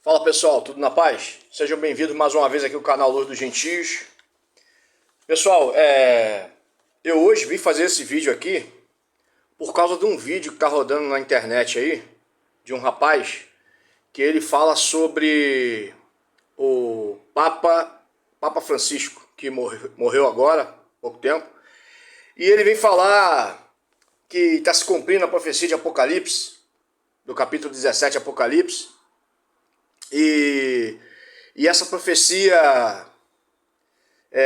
Fala pessoal, tudo na paz? Sejam bem-vindos mais uma vez aqui ao canal Luz dos Gentios. Pessoal, eu hoje vim fazer esse vídeo aqui por causa de um vídeo que está rodando na internet aí, de um rapaz, que ele fala sobre o Papa Francisco, que morreu agora, há pouco tempo, e ele vem falar que está se cumprindo a profecia de Apocalipse, do capítulo 17 Apocalipse, e essa profecia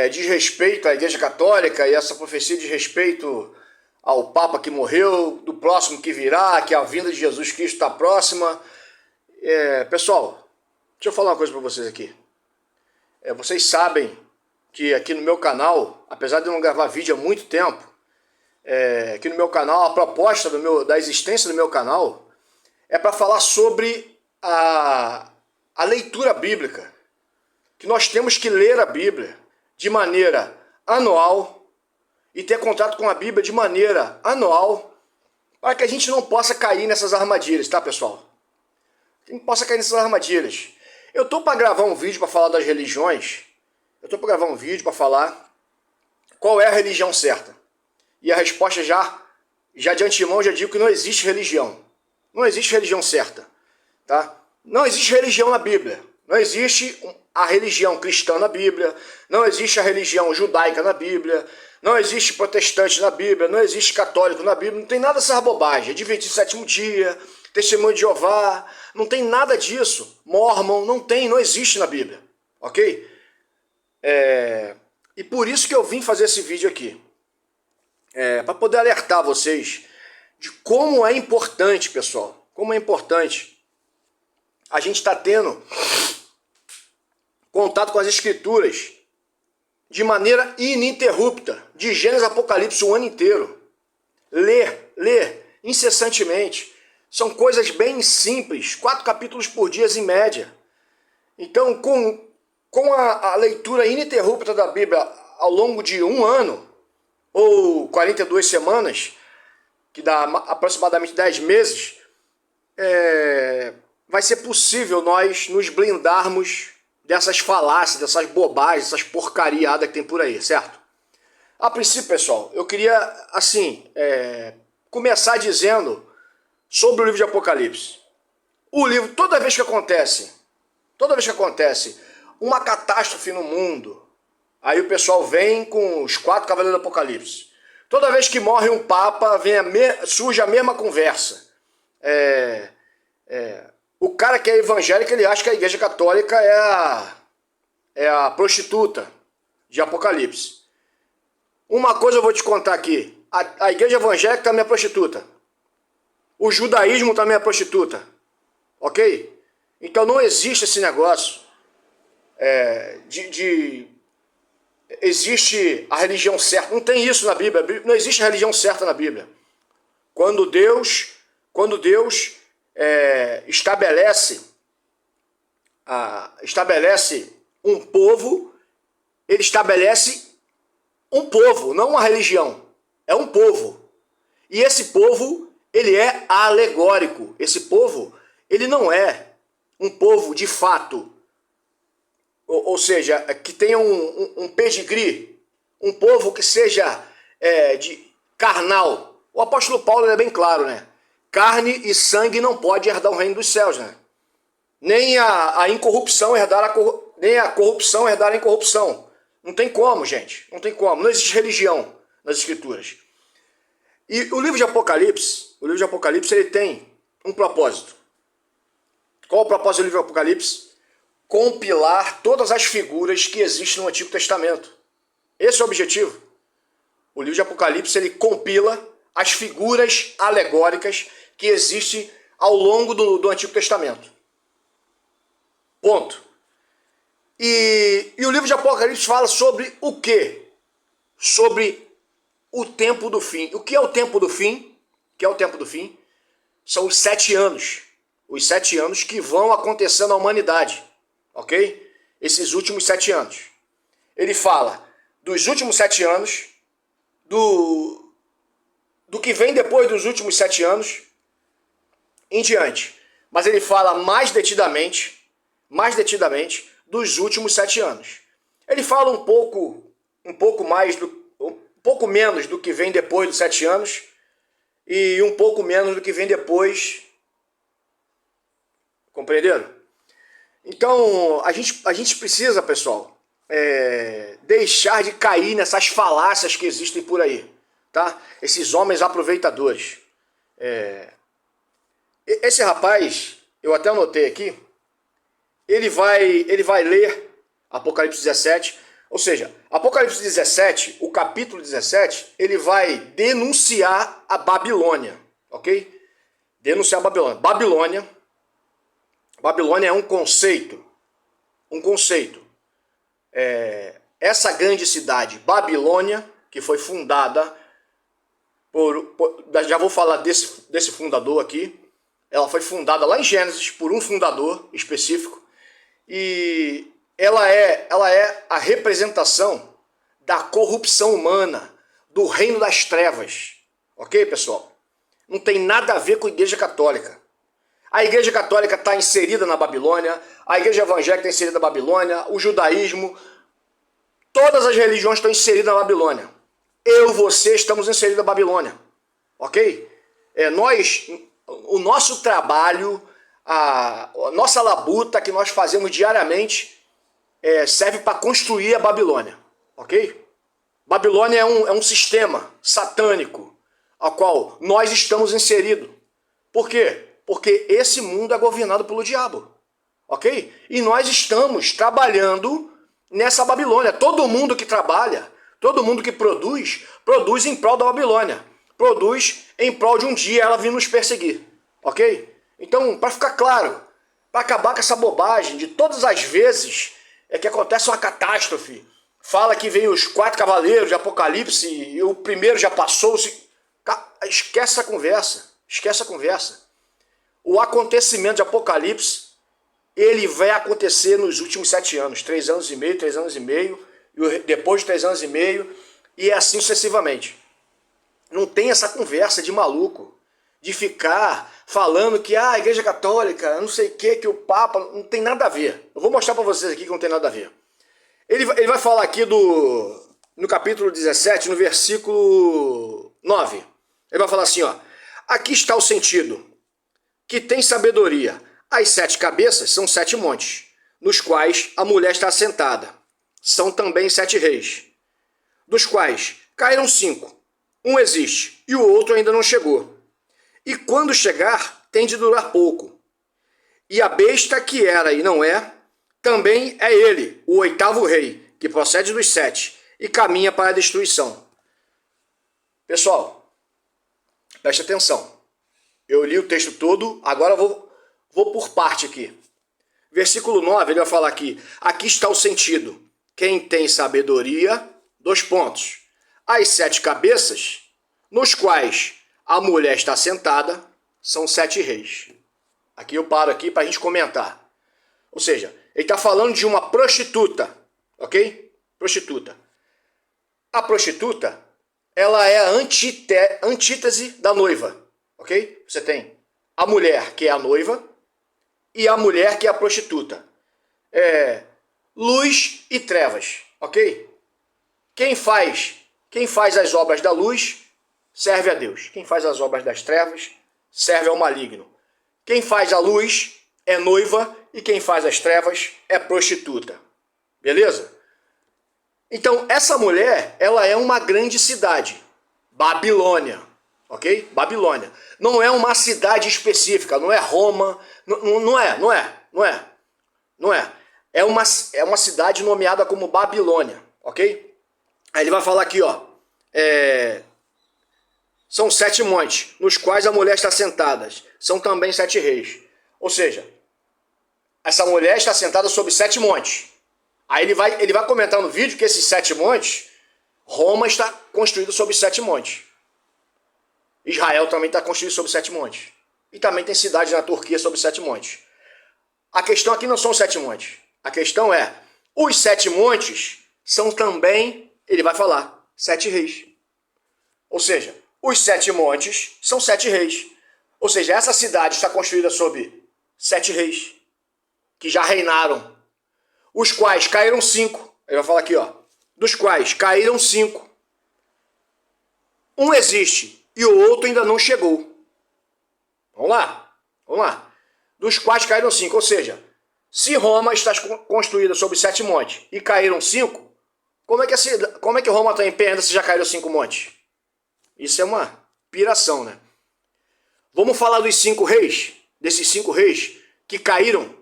diz respeito à Igreja Católica, e essa profecia diz respeito ao Papa que morreu, do próximo que virá, que a vinda de Jesus Cristo está próxima. Pessoal, deixa eu falar uma coisa para vocês aqui. Vocês sabem que aqui no meu canal, apesar de eu não gravar vídeo há muito tempo, aqui no meu canal, a proposta da existência do meu canal é para falar sobre a leitura bíblica, que nós temos que ler a Bíblia de maneira anual e ter contato com a Bíblia de maneira anual, para que a gente não possa cair nessas armadilhas, tá, pessoal? Que não possa cair nessas armadilhas. Eu tô para gravar um vídeo para falar das religiões, eu tô para gravar um vídeo para falar qual é a religião certa. E a resposta já de antemão já digo que não existe religião. Não existe religião certa, tá? Não existe religião na Bíblia. Não existe a religião cristã na Bíblia. Não existe a religião judaica na Bíblia. Não existe protestante na Bíblia. Não existe católico na Bíblia. Não tem nada dessas bobagens. Adventismo sétimo dia, testemunho de Jeová. Não tem nada disso. Mórmon, não existe na Bíblia. Ok? E por isso que eu vim fazer esse vídeo aqui. Para poder alertar vocês de como é importante, pessoal. Como é importante a gente está tendo contato com as Escrituras de maneira ininterrupta, de Gênesis a Apocalipse o ano inteiro. Ler incessantemente. São coisas bem simples, 4 capítulos por dia em média. Então, com a leitura ininterrupta da Bíblia ao longo de um ano, ou 42 semanas, que dá aproximadamente 10 meses, vai ser possível nós nos blindarmos dessas falácias, dessas bobagens, dessas porcariadas que tem por aí, certo? A princípio, pessoal, eu queria, assim, começar dizendo sobre o livro de Apocalipse. O livro, toda vez que acontece uma catástrofe no mundo, aí o pessoal vem com os 4 cavaleiros do Apocalipse. Toda vez que morre um papa, surge a mesma conversa. O cara que é evangélico, ele acha que a Igreja Católica é a prostituta de Apocalipse. Uma coisa eu vou te contar aqui. A Igreja Evangélica também é prostituta. O judaísmo também é prostituta. Ok? Então não existe esse negócio existe a religião certa. Não tem isso na Bíblia. Não existe religião certa na Bíblia. Quando Deus estabelece um povo, ele estabelece um povo, não uma religião. É um povo. E esse povo, ele é alegórico. Esse povo, ele não é um povo de fato. Ou seja, que tenha um pedigree, um povo que seja de carnal. O apóstolo Paulo é bem claro, né? Carne e sangue não pode herdar o reino dos céus, né? Nem a incorrupção nem a corrupção herdar a incorrupção. Não tem como, gente. Não tem como. Não existe religião nas Escrituras. E o livro de Apocalipse, ele tem um propósito. Qual é o propósito do livro de Apocalipse? Compilar todas as figuras que existem no Antigo Testamento. Esse é o objetivo. O livro de Apocalipse, ele compila as figuras alegóricas que existem ao longo do Antigo Testamento. Ponto. E o livro de Apocalipse fala sobre o quê? Sobre o tempo do fim. O que é o tempo do fim? O que é o tempo do fim? São os 7 anos. Os 7 anos que vão acontecer na humanidade. Ok? Esses últimos 7 anos. Ele fala dos últimos 7 anos, do que vem depois dos últimos 7 anos em diante. Mas ele fala mais detidamente mais detidamente, dos últimos 7 anos. Ele fala um pouco menos do que vem depois dos 7 anos e um pouco menos do que vem depois. Compreenderam? Então, a gente precisa, pessoal, deixar de cair nessas falácias que existem por aí, tá? Esses homens aproveitadores. Esse rapaz, eu até anotei aqui, ele vai ler Apocalipse 17, ou seja, Apocalipse 17, o capítulo 17, ele vai denunciar a Babilônia, ok? Denunciar a Babilônia. Babilônia é um conceito. Essa grande cidade, Babilônia, que foi fundada já vou falar desse fundador aqui. Ela foi fundada lá em Gênesis por um fundador específico. E ela é a representação da corrupção humana, do reino das trevas. Ok, pessoal? Não tem nada a ver com a Igreja Católica. A Igreja Católica está inserida na Babilônia, a Igreja Evangélica está inserida na Babilônia, o judaísmo, todas as religiões estão inseridas na Babilônia. Você estamos inseridos na Babilônia. Ok? O nosso trabalho, a nossa labuta que nós fazemos diariamente serve para construir a Babilônia. Ok? Babilônia é um sistema satânico ao qual nós estamos inseridos. Por quê? Porque esse mundo é governado pelo diabo. Ok? E nós estamos trabalhando nessa Babilônia. Todo mundo que trabalha, todo mundo que produz em prol da Babilônia. Produz em prol de um dia ela vir nos perseguir. Ok? Então, para ficar claro, para acabar com essa bobagem de todas as vezes que acontece uma catástrofe, fala que vem os 4 cavaleiros de Apocalipse e o primeiro já passou. Esquece essa conversa. Esquece a conversa. O acontecimento de Apocalipse, ele vai acontecer nos últimos 7 anos. 3 anos e meio, 3 anos e meio, e depois de 3 anos e meio, e assim sucessivamente. Não tem essa conversa de maluco, de ficar falando que a Igreja Católica, não sei o que o Papa, não tem nada a ver. Eu vou mostrar para vocês aqui que não tem nada a ver. Ele vai falar aqui no capítulo 17, no versículo 9. Ele vai falar assim, ó: aqui está o sentido, que tem sabedoria. As 7 cabeças são 7 montes, nos quais a mulher está assentada. São também 7 reis, dos quais caíram 5. Um existe e o outro ainda não chegou. E quando chegar, tem de durar pouco. E a besta que era e não é, também é ele, o 8º rei, que procede dos 7 e caminha para a destruição. Pessoal, preste atenção. Eu li o texto todo, agora vou por parte aqui. Versículo 9, ele vai falar aqui: aqui está o sentido. Quem tem sabedoria, 2 pontos. As 7 cabeças, nos quais a mulher está sentada, são 7 reis. Aqui eu paro aqui para a gente comentar. Ou seja, ele está falando de uma prostituta, ok? Prostituta. A prostituta, ela é a antítese da noiva, ok? Você tem a mulher que é a noiva e a mulher que é a prostituta. Luz e trevas, ok? Quem faz as obras da luz serve a Deus. Quem faz as obras das trevas serve ao maligno. Quem faz a luz é noiva e quem faz as trevas é prostituta. Beleza? Então, essa mulher, ela é uma grande cidade. Babilônia. Ok? Babilônia. Não é uma cidade específica, não é Roma, não é. É uma cidade nomeada como Babilônia. Ok? Aí ele vai falar aqui, ó. São 7 montes, nos quais a mulher está sentada. São também 7 reis. Ou seja, essa mulher está sentada sobre 7 montes. Aí ele vai comentar no vídeo que esses 7 montes, Roma está construído sobre 7 montes. Israel também está construído sobre 7 montes. E também tem cidades na Turquia sobre 7 montes. A questão aqui não são os 7 montes. A questão é, os 7 montes são também, ele vai falar, 7 reis. Ou seja, os 7 montes são 7 reis. Ou seja, essa cidade está construída sobre 7 reis. que já reinaram, os quais caíram 5. Ele vai falar aqui, ó, dos quais caíram 5. Um existe e o outro ainda não chegou. Vamos lá. Dos quais caíram 5, ou seja, se Roma está construída sobre 7 montes e caíram 5, como é que Roma está em pé ainda se já caíram 5 montes? Isso é uma piração, né? Vamos falar dos 5 reis, desses 5 reis que caíram.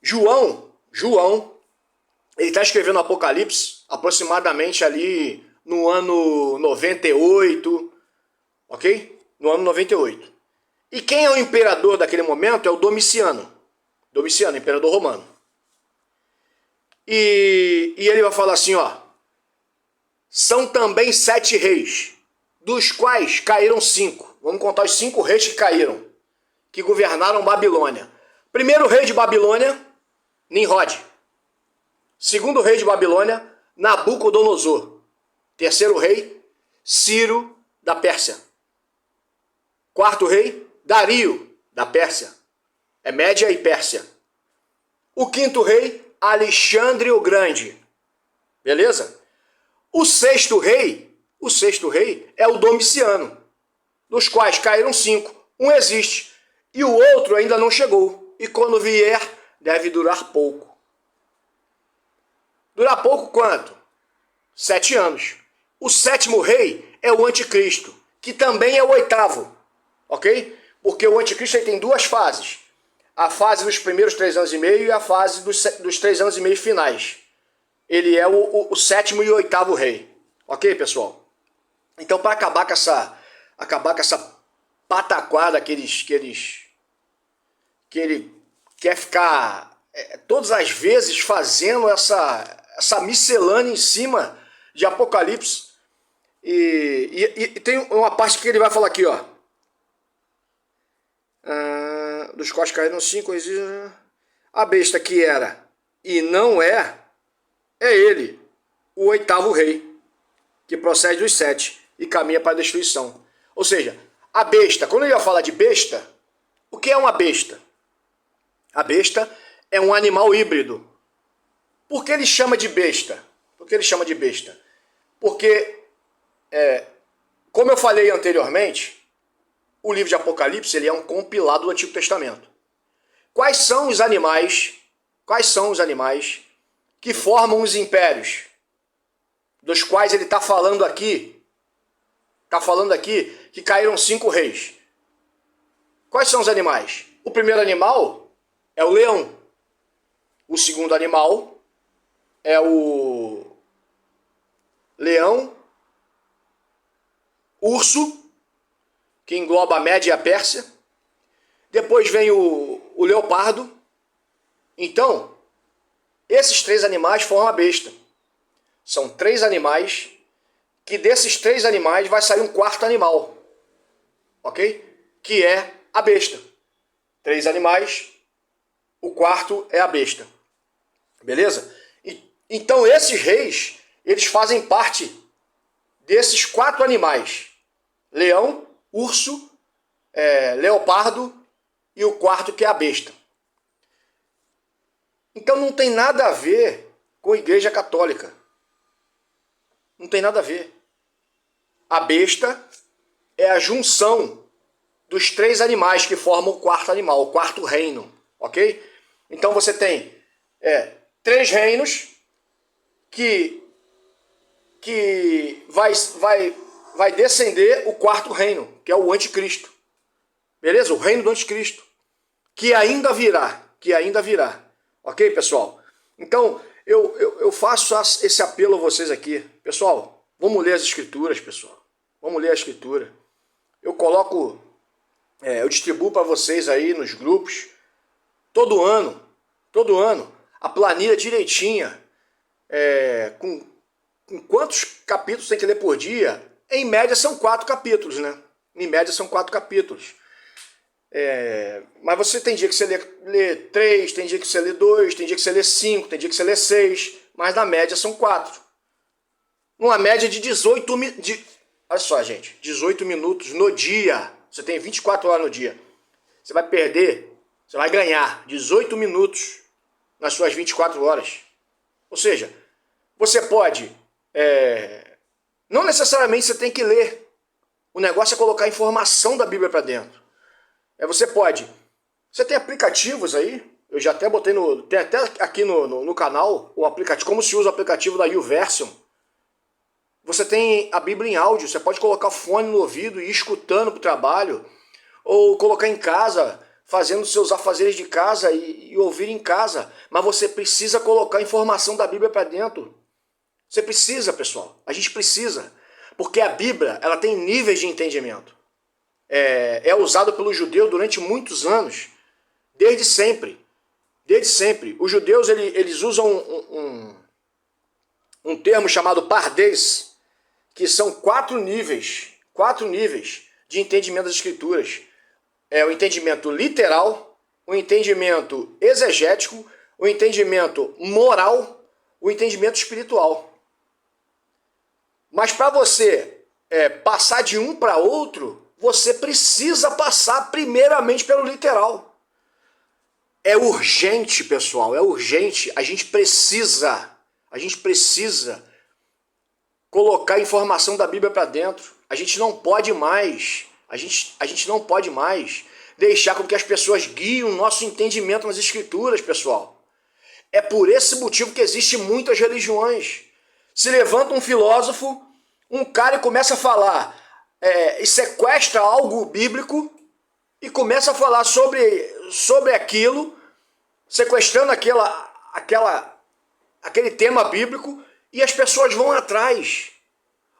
João, ele está escrevendo o Apocalipse aproximadamente ali no ano 98, ok? No ano 98. E quem é o imperador daquele momento é o Domiciano. Domiciano, imperador romano. E ele vai falar assim, ó. São também 7 reis, dos quais caíram 5. Vamos contar os 5 reis que caíram, que governaram Babilônia. Primeiro rei de Babilônia, Nimrod. Segundo rei de Babilônia, Nabucodonosor. Terceiro rei, Ciro da Pérsia. Quarto rei, Dario da Pérsia. É Média e Pérsia. O quinto rei, Alexandre o Grande. Beleza? O sexto rei é o Domiciano, dos quais caíram 5. Um existe e o outro ainda não chegou. E quando vier, deve durar pouco. Durar pouco quanto? 7 anos. O sétimo rei é o anticristo, que também é o 8º, ok? Porque o anticristo ele tem 2 fases. A fase dos primeiros 3 anos e meio e a fase dos 3 anos e meio finais. Ele é o 7º e 8º rei. Ok, pessoal? Então, para acabar com essa pataquada que ele quer ficar todas as vezes fazendo essa miscelânea em cima de Apocalipse. E tem uma parte que ele vai falar aqui, ó. Dos quais caíram 5, a besta que era e não é ele, o 8º rei, que procede dos 7 e caminha para a destruição. Ou seja, a besta, quando ele vai falar de besta, o que é uma besta? A besta é um animal híbrido. Por que ele chama de besta? Porque, como eu falei anteriormente, o livro de Apocalipse ele é um compilado do Antigo Testamento. Quais são os animais que formam os impérios, dos quais ele está falando aqui? Está falando aqui que caíram 5 reis. Quais são os animais? O primeiro animal é o leão. O segundo animal é o leão, urso, que engloba a Média e a Pérsia. Depois vem o leopardo. Então, esses 3 animais formam a besta. São 3 animais, que desses 3 animais vai sair um 4º animal. Ok? Que é a besta. 3 animais, o 4º é a besta. Beleza? Então esses reis, eles fazem parte desses 4 animais. Leão, urso, leopardo e o 4º que é a besta. Então não tem nada a ver com a Igreja Católica. Não tem nada a ver. A besta é a junção dos 3 animais que formam o 4º animal, o 4º reino. Ok? Então você tem 3 reinos que vai descender o 4º reino, que é o anticristo. Beleza? O reino do anticristo. Que ainda virá. Ok, pessoal? Então, eu faço esse apelo a vocês aqui. Pessoal, vamos ler as escrituras, pessoal. Vamos ler a escritura. Eu coloco, eu distribuo para vocês aí nos grupos, todo ano, a planilha direitinha, com quantos capítulos tem que ler por dia. Em média são 4 capítulos, né? Em média são 4 capítulos. Mas você tem dia que você lê 3, tem dia que você lê 2, tem dia que você lê 5, tem dia que você lê 6, mas na média são 4. Numa média de 18 minutos. Olha só, gente, 18 minutos no dia. Você tem 24 horas no dia. Você vai ganhar 18 minutos nas suas 24 horas. Ou seja, você pode, não necessariamente você tem que ler. O negócio é colocar a informação da Bíblia para dentro. Você tem aplicativos aí, eu já até botei tem até aqui no canal o aplicativo, como se usa o aplicativo da YouVersion. Você tem a Bíblia em áudio, você pode colocar fone no ouvido e ir escutando para o trabalho, ou colocar em casa, fazendo seus afazeres de casa e ouvir em casa. Mas você precisa colocar a informação da Bíblia para dentro. Você precisa, pessoal, a gente precisa. Porque a Bíblia, ela tem níveis de entendimento. É usado pelo judeu durante muitos anos, desde sempre. Desde sempre. Os judeus, eles usam um termo chamado pardês, que são 4 níveis de entendimento das Escrituras. O entendimento literal, o entendimento exegético, o entendimento moral, o entendimento espiritual. Mas para você passar de um para outro, você precisa passar primeiramente pelo literal. É urgente, pessoal, é urgente. A gente precisa colocar a informação da Bíblia para dentro. A gente não pode mais deixar com que as pessoas guiem o nosso entendimento nas Escrituras, pessoal. É por esse motivo que existem muitas religiões. Se levanta um filósofo, um cara e começa a falar, e sequestra algo bíblico e começa a falar sobre aquilo, sequestrando aquele tema bíblico, e as pessoas vão atrás.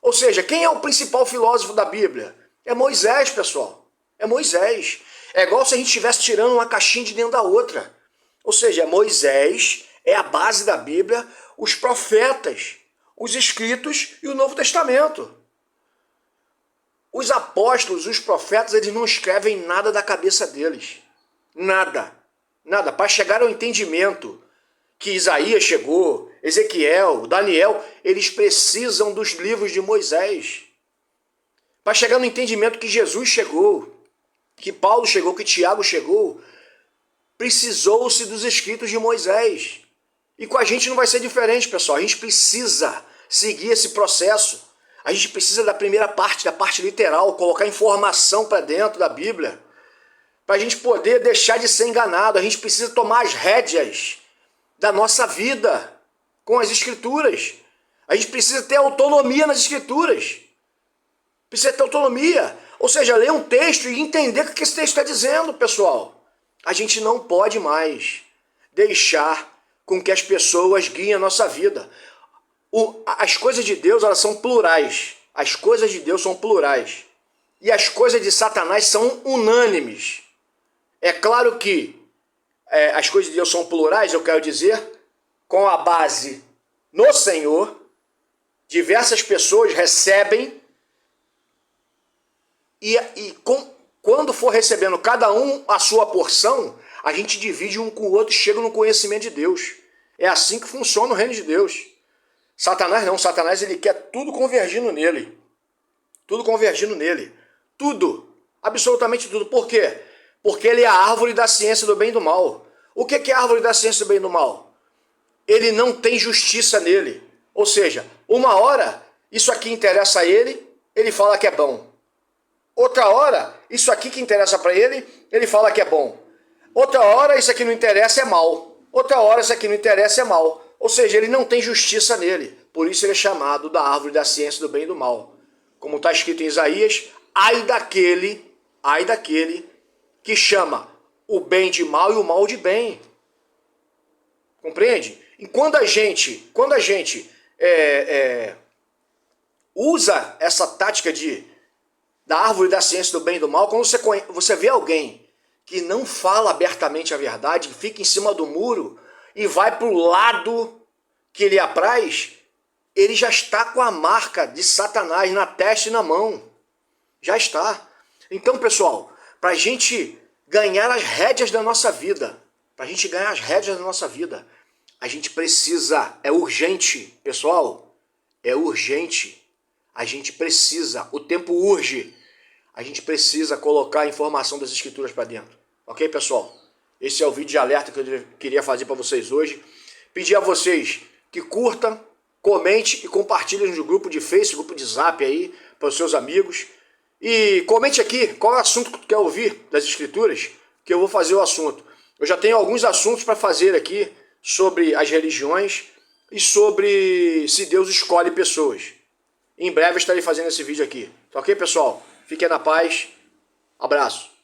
Ou seja, quem é o principal filósofo da Bíblia? É Moisés, pessoal. É Moisés. É igual se a gente estivesse tirando uma caixinha de dentro da outra. Ou seja, Moisés é a base da Bíblia, os profetas, os escritos e o Novo Testamento. Os apóstolos, os profetas, eles não escrevem nada da cabeça deles. Nada. Nada. Para chegar ao entendimento que Isaías chegou, Ezequiel, Daniel, eles precisam dos livros de Moisés. Para chegar no entendimento que Jesus chegou, que Paulo chegou, que Tiago chegou, precisou-se dos escritos de Moisés. E com a gente não vai ser diferente, pessoal. A gente precisa seguir esse processo. A gente precisa da primeira parte, da parte literal, colocar informação para dentro da Bíblia, para a gente poder deixar de ser enganado. A gente precisa tomar as rédeas da nossa vida com as Escrituras. A gente precisa ter autonomia nas Escrituras. Precisa ter autonomia. Ou seja, ler um texto e entender o que esse texto está dizendo, pessoal. A gente não pode mais deixar com que as pessoas guiem a nossa vida. As coisas de Deus, elas são plurais. As coisas de Deus são plurais. E as coisas de Satanás são unânimes. É claro que as coisas de Deus são plurais, eu quero dizer, com a base no Senhor. Diversas pessoas recebem quando for recebendo cada um a sua porção, a gente divide um com o outro e chega no conhecimento de Deus. É assim que funciona o reino de Deus. Satanás não, Satanás ele quer tudo convergindo nele. Tudo convergindo nele. Tudo. Absolutamente tudo. Por quê? Porque ele é a árvore da ciência do bem e do mal. O que é a árvore da ciência do bem e do mal? Ele não tem justiça nele. Ou seja, uma hora isso aqui interessa a ele, ele fala que é bom. Outra hora, isso aqui que interessa para ele, ele fala que é bom. Outra hora, isso aqui não interessa, é mal. Outra hora, isso aqui não interessa, é mal. Ou seja, ele não tem justiça nele. Por isso ele é chamado da árvore da ciência do bem e do mal. Como está escrito em Isaías, ai daquele que chama o bem de mal e o mal de bem. Compreende? E quando a gente usa essa tática da árvore da ciência do bem e do mal, quando você vê alguém que não fala abertamente a verdade, fica em cima do muro e vai para o lado que lhe apraz, ele já está com a marca de Satanás na testa e na mão. Já está. Então, pessoal, para a gente ganhar as rédeas da nossa vida, a gente precisa, é urgente, pessoal, é urgente. A gente precisa, o tempo urge. A gente precisa colocar a informação das Escrituras para dentro. Ok, pessoal? Esse é o vídeo de alerta que eu queria fazer para vocês hoje. Pedir a vocês que curtam, comente e compartilhem no grupo de Facebook, grupo de Zap aí, para os seus amigos. E comente aqui qual é o assunto que tu quer ouvir das Escrituras, que eu vou fazer o assunto. Eu já tenho alguns assuntos para fazer aqui sobre as religiões e sobre se Deus escolhe pessoas. Em breve eu estarei fazendo esse vídeo aqui. Tá ok, pessoal? Fiquem na paz. Abraço.